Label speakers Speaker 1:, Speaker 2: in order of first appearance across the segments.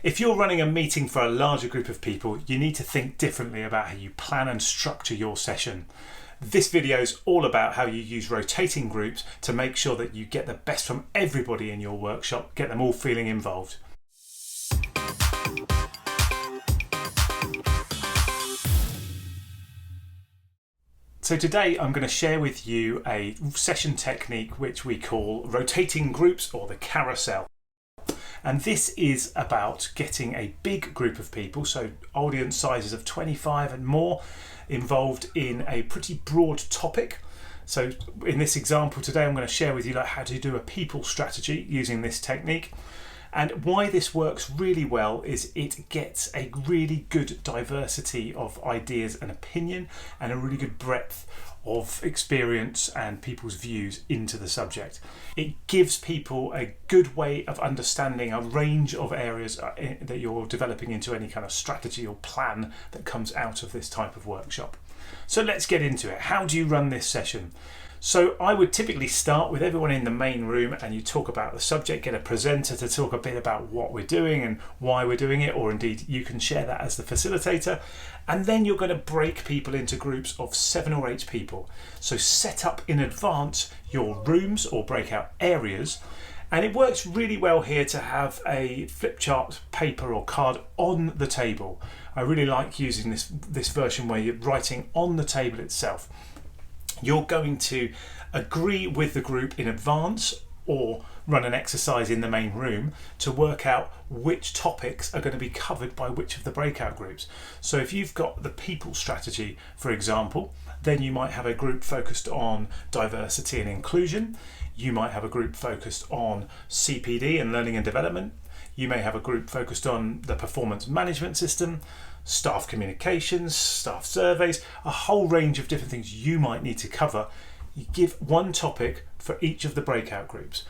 Speaker 1: If you're running a meeting for a larger group of people, you need to think differently about how you plan and structure your session. This video is all about how you use rotating groups to make sure that you get the best from everybody in your workshop, get them all feeling involved. So today I'm going to share with you a session technique which we call rotating groups, or the carousel. And this is about getting a big group of people, so audience sizes of 25 and more, involved in a pretty broad topic. So in this example today, I'm going to share with you how to do a people strategy using this technique. And why this works really well is it gets a really good diversity of ideas and opinion, and a really good breadth of experience and people's views into the subject. It gives people a good way of understanding a range of areas that you're developing into any kind of strategy or plan that comes out of this type of workshop. So let's get into it. How do you run this session? So I would typically start with everyone in the main room, and you talk about the subject, get a presenter to talk a bit about what we're doing and why we're doing it, or indeed you can share that as the facilitator. And then you're going to break people into groups of 7 or 8 people. So set up in advance your rooms or breakout areas. And it works really well here to have a flip chart paper or card on the table. I really like using this version where you're writing on the table itself. You're going to agree with the group in advance or run an exercise in the main room to work out which topics are going to be covered by which of the breakout groups. So if you've got the people strategy, for example, then you might have a group focused on diversity and inclusion. You might have a group focused on CPD and learning and development. You may have a group focused on the performance management system, staff communications, staff surveys, a whole range of different things you might need to cover. You give one topic for each of the breakout groups.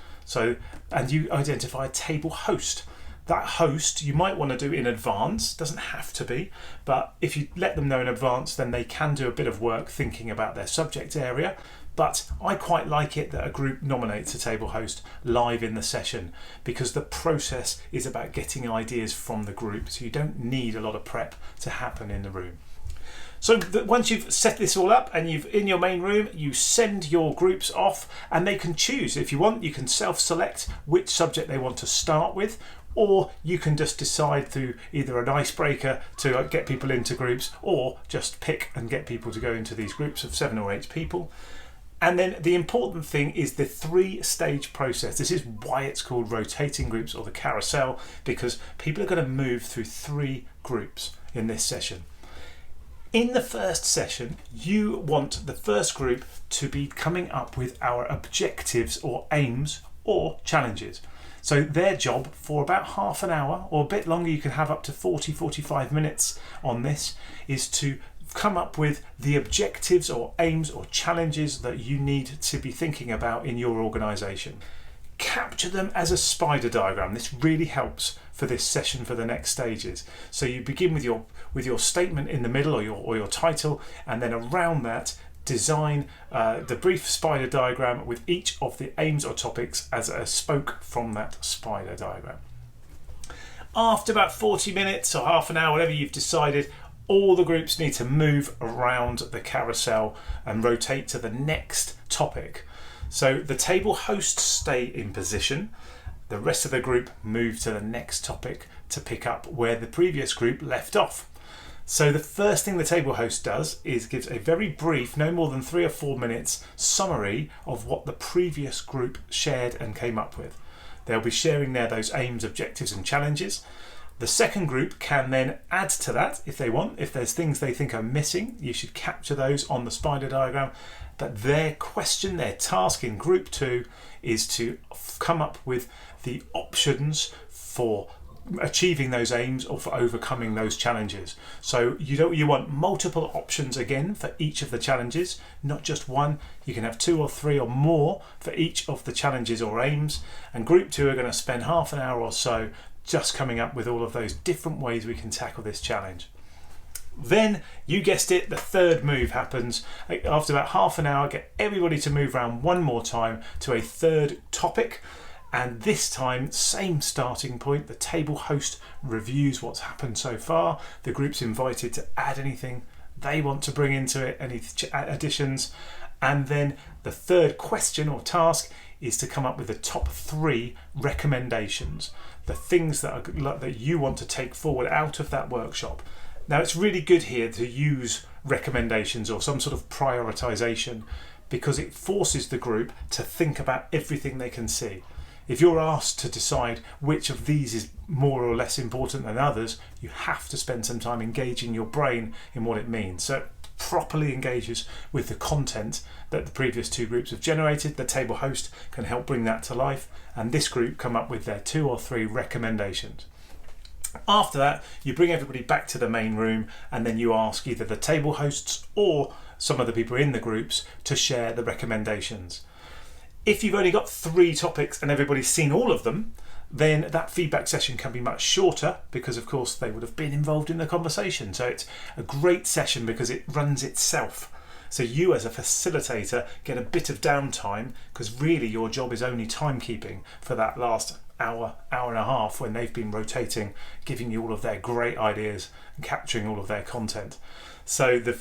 Speaker 1: And you identify a table host. That host you might want to do in advance, doesn't have to be, but if you let them know in advance, then they can do a bit of work thinking about their subject area. But I quite like it that a group nominates a table host live in the session, because the process is about getting ideas from the group, so you don't need a lot of prep to happen in the room. So once you've set this all up and you've in your main room, you send your groups off, and they can choose. If you want, you can self-select which subject they want to start with, or you can just decide through either an icebreaker to get people into groups, or just pick and get people to go into these groups of 7 or 8 people. And then the important thing is the 3-stage process. This is why it's called rotating groups, or the carousel, because people are going to move through 3 groups in this session. In the first session, you want the first group to be coming up with our objectives or aims or challenges. So their job for about half an hour or a bit longer, you can have up to 40-45 minutes on this, is to come up with the objectives or aims or challenges that you need to be thinking about in your organisation. Capture them as a spider diagram. This really helps for this session for the next stages. So you begin with your statement in the middle, or your title, and then around that design the brief spider diagram with each of the aims or topics as a spoke from that spider diagram. After about 40 minutes or half an hour, whatever you've decided, all the groups need to move around the carousel and rotate to the next topic. So the table hosts stay in position. The rest of the group move to the next topic to pick up where the previous group left off. So the first thing the table host does is gives a very brief, no more than 3 or 4 minutes, summary of what the previous group shared and came up with. They'll be sharing there those aims, objectives and challenges. The second group can then add to that if they want. If there's things they think are missing, you should capture those on the spider diagram. But their question, their task in group 2 is to come up with the options for achieving those aims or for overcoming those challenges. So you want multiple options again for each of the challenges, not just one. You can have 2 or 3 or more for each of the challenges or aims. And group 2 are going to spend half an hour or so just coming up with all of those different ways we can tackle this challenge. Then, you guessed it, the third move happens. After about half an hour, get everybody to move around one more time to a third topic, And this time, same starting point. The table host reviews what's happened so far. The group's invited to add anything they want to bring into it, any additions. And then the third question or task is to come up with the top 3 recommendations, the things that you want to take forward out of that workshop. Now, it's really good here to use recommendations or some sort of prioritization, because it forces the group to think about everything they can see. If you're asked to decide which of these is more or less important than others, you have to spend some time engaging your brain in what it means. So it properly engages with the content that the previous 2 groups have generated. The table host can help bring that to life, and this group come up with their 2 or 3 recommendations. After that, you bring everybody back to the main room, and then you ask either the table hosts or some of the people in the groups to share the recommendations. If you've only got 3 topics and everybody's seen all of them, then that feedback session can be much shorter, because of course they would have been involved in the conversation. So it's a great session because it runs itself. So you as a facilitator get a bit of downtime, because really your job is only timekeeping for that last hour and a half when they've been rotating, giving you all of their great ideas and capturing all of their content. So the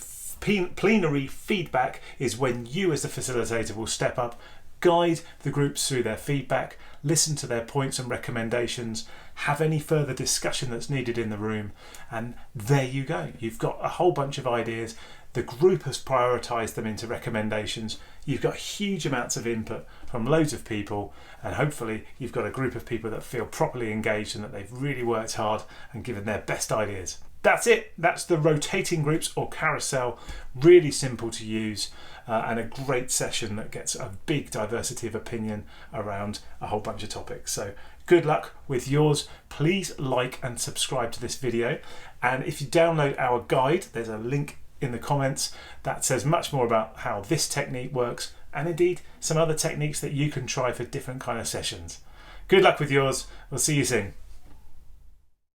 Speaker 1: plenary feedback is when you as the facilitator will step up, guide the groups through their feedback, listen to their points and recommendations, have any further discussion that's needed in the room, and there you go. You've got a whole bunch of ideas. The group has prioritised them into recommendations. You've got huge amounts of input from loads of people, and hopefully you've got a group of people that feel properly engaged and that they've really worked hard and given their best ideas. That's it. That's the rotating groups or carousel. Really simple to use, and a great session that gets a big diversity of opinion around a whole bunch of topics. So good luck with yours. Please like and subscribe to this video. And if you download our guide, there's a link in the comments that says much more about how this technique works, and indeed some other techniques that you can try for different kind of sessions. Good luck with yours. We'll see you soon.